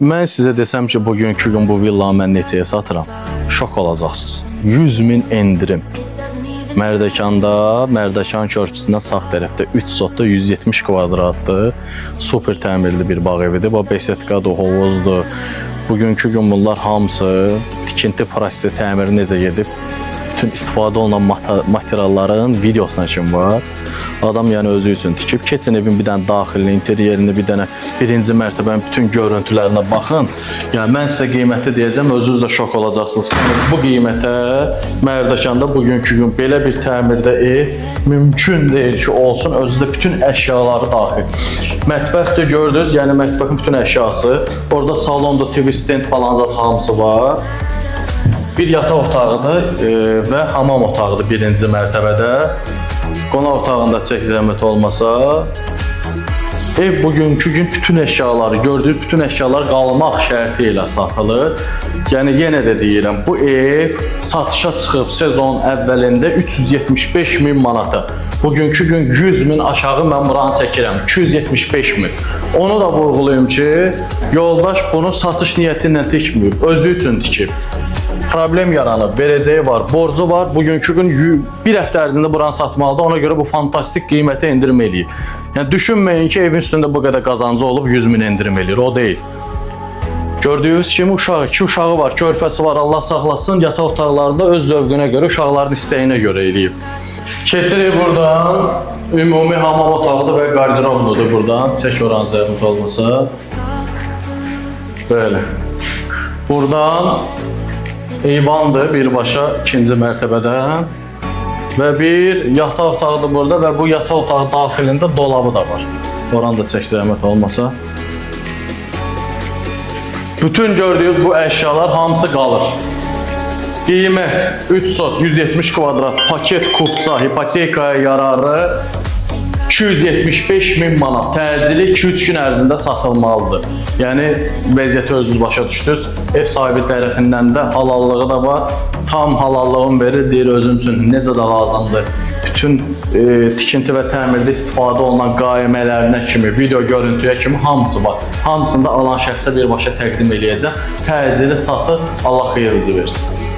Mən sizə desəm ki, bugünkü gün bu villanı mən neçəyə satıram, şok olacaqsınız. 100.000 endirim. Mərdəkanda, Mərdəkan körpüsündən sağ tərəfdə 3 sotda 170 kvadratdır. Super təmirli bir bağ evidir. Bu besetkadır, hovuzdur. Bugünkü gün bunlar hamısı tikinti prosesi təmiri necə gedib, bütün istifadə olunan materialların videosuna kim var. Adam yəni özü üçün tikib. Keçin evin bir dənə daxilini, interyerini, bir dənə birinci mərtəbənin bütün görüntülərinə baxın. Yəni mən sizə qiyməti deyəcəm, özünüz də şok olacaqsınız. Bu qiymətə Mərdəkanda bugünkü gün belə bir təmirdə ev mümkün deyil ki, olsun. Özü də bütün əşyaları daxil. Mətbəxdə gördünüz, yəni mətbəxin bütün əşyası. Orada salonda TV stand falan zat hamısı var. Bir yataq otağıdır və hamam otağıdır birinci mərtəbədə. Qonaq otağında çək zəhmət olmasa. Ev bugünkü gün bütün əşyaları, gördüyünüz bütün əşyalar qalmaq şərti ilə satılır. Yəni yenə də deyirəm, bu ev satışa çıxıb sezon əvvəlində 375.000 manata. Bugünkü gün 100.000 aşağı mən buranı çəkirəm, 275.000. Onu da vurğulayım ki, yoldaş bunu satış niyyəti ilə tikməyib, özü üçün tikib. Problem yaranıb, verəcəyi var, borcu var. Bugünkü gün bir həftə ərzində buranı satmalıdır. Ona görə bu fantastik qiymətə endirim eləyib. Yəni düşünməyin ki, evin üstündə bu qədər qazancı olub 100.000 endirim eləyir. O deyil. Gördüyünüz kimi uşağı, 2 uşağı var, körpəsi var, Allah saxlasın. Yataq otaqlarında öz zövqünə görə, uşaqların istəyinə görə eləyib. Keçirik buradan. Ümumi hamam otağıdır və qardirobludur buradan. Çək oranı zəhmət olmasa. Böyle. Buradan eyvandır birbaşa ikinci mərtəbədə və bir yataq otağıdır burada və bu yataq otağı daxilində dolabı da var. Oranı da çək zəhmət olmasa. Bütün gördüyünüz bu əşyalar hamısı qalır. Qiymət 3 sot 170 kvadrat paket kupça hipotekaya yararı 275.000 manat. Təcili 2-3 gün ərzində satılmalıdır. Yəni vəziyyəti özünüz başa düşdünüz. Ev sahibi tərəfindən də halallığı da var. Tam halallığını verir, deyir özün üçün necə də lazımdır. Bütün tikinti və təmirdə istifadə olunan qayemələrinə kimi, video görüntüyə kimi hamısı var. Hamısını da alan şəxsə birbaşa təqdim eləyəcəm. Təcili satı Allah xeyirinizi versin.